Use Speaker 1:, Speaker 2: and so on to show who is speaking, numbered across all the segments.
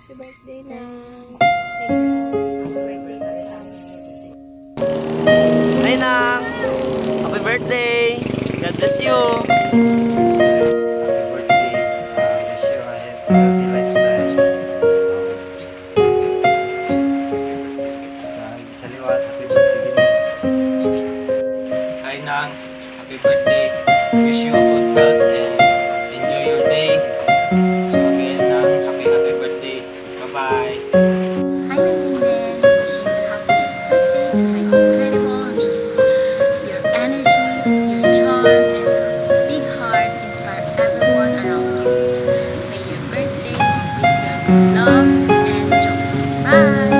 Speaker 1: Happy birthday na.
Speaker 2: Hi Nang! Happy birthday! God bless you!
Speaker 3: Hi Nang, happy birthday. Wish you a good health and enjoy your day. So again Nang, happy birthday. Bye-bye.
Speaker 4: Hi, Nandine. Wishing the happiest birthday to my incredible niece. Your energy, your charm, and your big heart inspire everyone around you. May your birthday be filled with love and joy. Bye!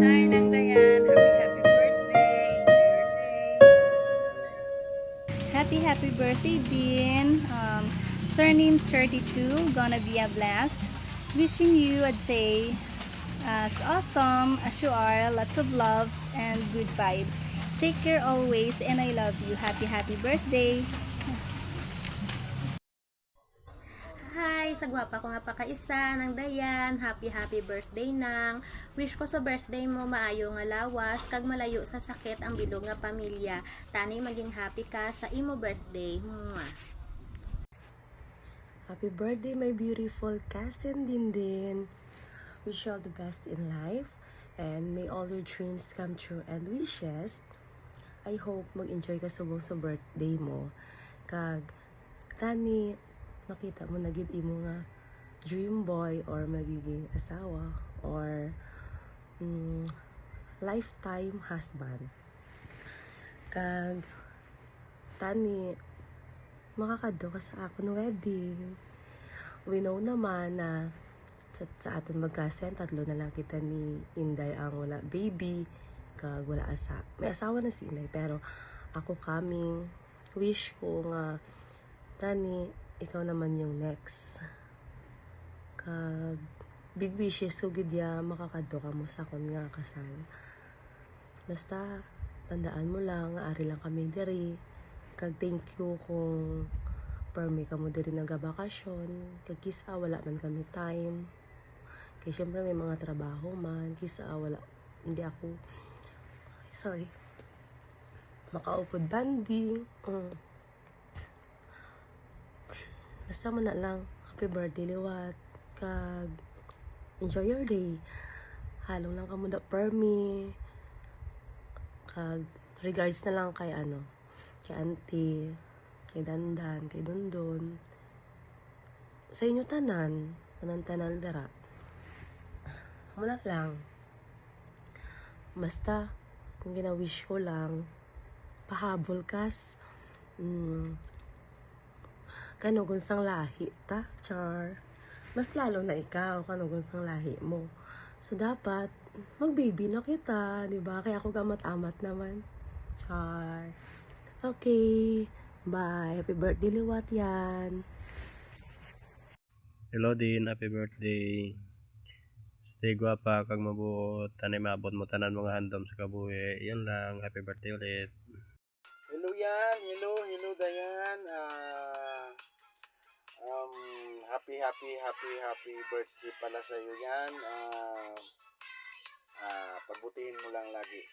Speaker 1: Hi, Nang Dayan. Happy birthday. Enjoy your day.
Speaker 5: Happy birthday, Bean. Turning 32, gonna be a blast. Wishing you a day as awesome as you are. Lots of love and good vibes. Take care always, and I love you. Happy birthday.
Speaker 4: Hi! Sa gwapa ko nga pa kaisa ng Dayan. Happy birthday nang. Wish ko sa birthday mo maayo nga lawas kag malayo sa sakit ang bilog nga pamilya. Tani maging happy ka sa imo birthday. Mwah.
Speaker 6: Happy birthday, my beautiful cousin Dindin. Wish you all the best in life and may all your dreams come true and wishes. I hope mag-enjoy ka subong sa birthday mo. Kag tani makita mo na gid imo nga dream boy or magiging asawa or lifetime husband. Kag tani makakadto ka sa akong wedding. We know naman na sa aton magkasen, tatlo na lang kita ni Inday ang wala baby, kag wala asa. May asawa na si Inday, pero ako coming, wish ko nga, tani, ikaw naman yung next. Kag, big wishes ko gidya, makakadto ka mo sa akong nga kasal. Basta, tandaan mo lang, ari lang kami diri. Kag thank you kung permi ka mo diri nagabakasyon. Kag kisa wala man kami time. Kaya syempre may mga trabaho man. Kisa wala, hindi ako, sorry, makaupod banding. Basta mo na lang, happy birthday liwat. Kag, enjoy your day. Halong lang ka mo da permi. Kag, regards na lang kay kay auntie, kay Dandan, kay Dondon. Sa inyo tanan dara. Muna lang. Basta, kung gina-wish ko lang, pahabol kas. Kanugon sang lahi ta, char. Mas lalo na ikaw, kanugon sang lahi mo. So, dapat, mag-baby na kita, di ba? Kaya ako gamat-amat naman. Char. Okay. Bye. Happy birthday, liwat yan.
Speaker 7: Hello din, happy birthday. Stay guwapa, kag mabuot. Tanay maabot mo tanan mga handom sa kabuhi. Yan lang, happy birthday ulit.
Speaker 8: Hello yan, hello Dayan. Happy birthday pala sa iyo yan. Pagbutihin mo lang lagi.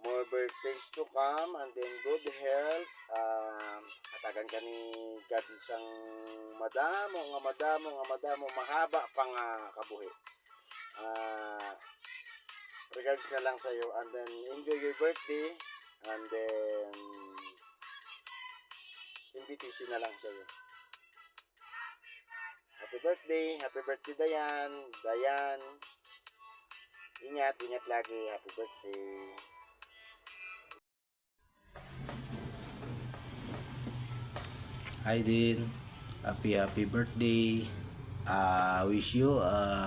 Speaker 8: More birthdays to come and then good health. Katagan ka ni God sang madamo mahaba pang kabuhi. Regards na lang sa iyo and then enjoy your birthday and then invitation na lang sa iyo. Happy birthday Dayan. Ingat lagi. Happy birthday.
Speaker 9: Hi din, happy birthday. Wish you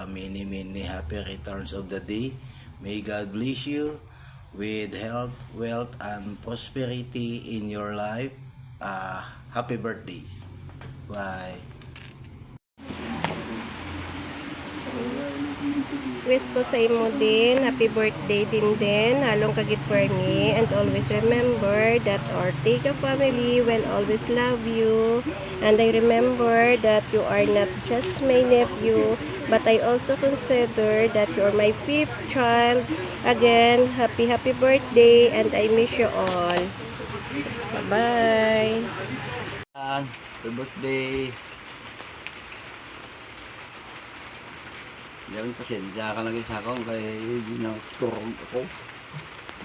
Speaker 9: many happy returns of the day. May God bless you with health, wealth, and prosperity in your life. Happy birthday. Bye.
Speaker 10: Wish ko sa imo din, happy birthday din, halong kagitwarni, and always remember that our Tiga family will always love you, and I remember that you are not just my nephew, but I also consider that you are my fifth child. Again, happy birthday, and I miss you all. Bye-bye.
Speaker 3: Happy birthday. Yan, pasensya ka lang sa akong kay ginaturong ako.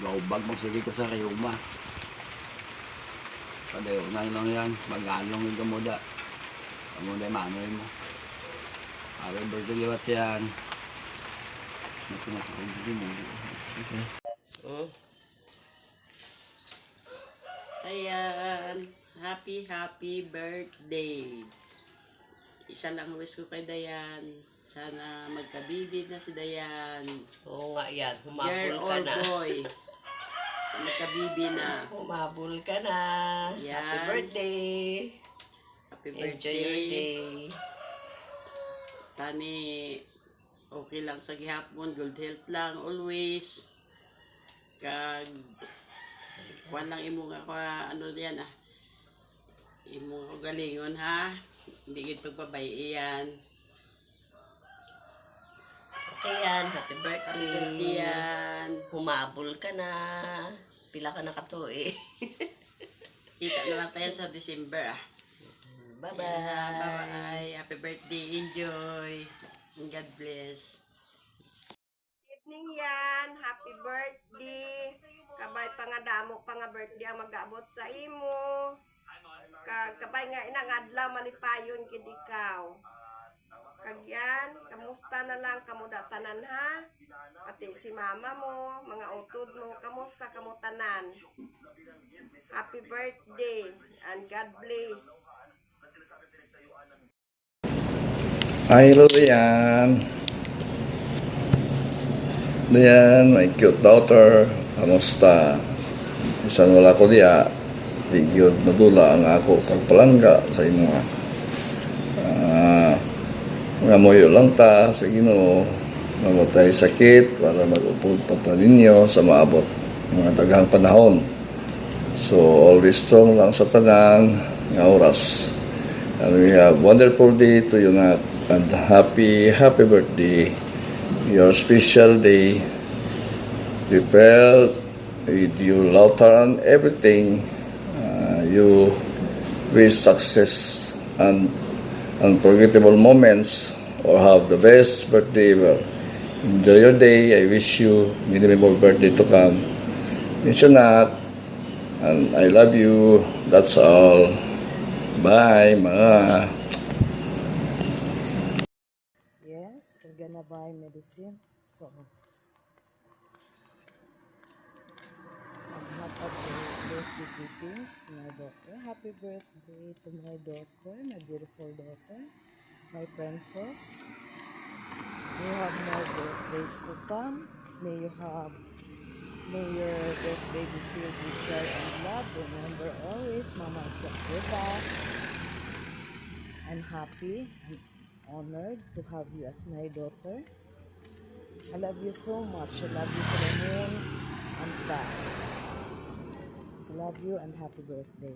Speaker 3: Gaubag magsige ko sa kayuma. Padayo na lang yan. Mag-along yung gamuda. Gamuda yung manoy mo. Happy birthday liwat yan.
Speaker 1: Ayan, happy birthday. Isa lang wish ko kay Dayan. Sana magkabibig na si Dayan.
Speaker 2: Oo nga yan,
Speaker 1: Girl or boy. Magkabibi na.
Speaker 2: Humabol ka na.
Speaker 1: Yan.
Speaker 2: Happy birthday.
Speaker 1: Happy birthday.
Speaker 2: Enjoy your day.
Speaker 1: Tani, okay lang sa gihapon. Good health lang always. Kag, kuwan lang imo nga ano yan imo galingon ha. Hindi gid pagpabay-iyan.
Speaker 2: Okay yan, happy birthday.
Speaker 1: Yan.
Speaker 2: Humabol ka na. Pila ka na katuig.
Speaker 1: Kita na lang tayo sa December
Speaker 2: Bye-bye.
Speaker 1: Bye-bye. Happy birthday. Enjoy. And God bless.
Speaker 11: Evening yan. Happy birthday. Kabay pa nga damo pa nga birthday ang mag-abot sa imo. Kabay nga inangadlaw malipayon kid ikaw. Kagyan, kamusta na lang kamuda tanan ha? Pati si mama mo, mga utod mo, kamusta kamutanan? Happy birthday and God bless.
Speaker 12: Hello Dayan. Dayan, my cute daughter. Kamusta? Bisan wala ko diya. Di gyud nadula ang ako pagpalangga sa imo nga. Nga moyo lang ta sa Ginoo. Mamatay sakit para mag-upod pa ta ninyo sa maabot mga daghang panahon. So always strong lang sa tanan nga oras. And we have wonderful day to you not. And happy birthday. Your special day. We felt with you laughter and everything. You wish success and unforgettable moments or have the best birthday ever. Enjoy your day. I wish you many more birthday to come. Miss you not. And I love you. That's all. Bye, mga.
Speaker 6: Yes, we're gonna buy medicine. So, happy birthday greetings to my daughter. Happy birthday to my daughter, my beautiful daughter, my princess. You have more birthdays to come. May your birthday be filled with joy and love. Remember always, Mama is with back. I'm happy and honored to have you as my daughter. I love you so much. I love you to the moon and back. I love you and happy birthday.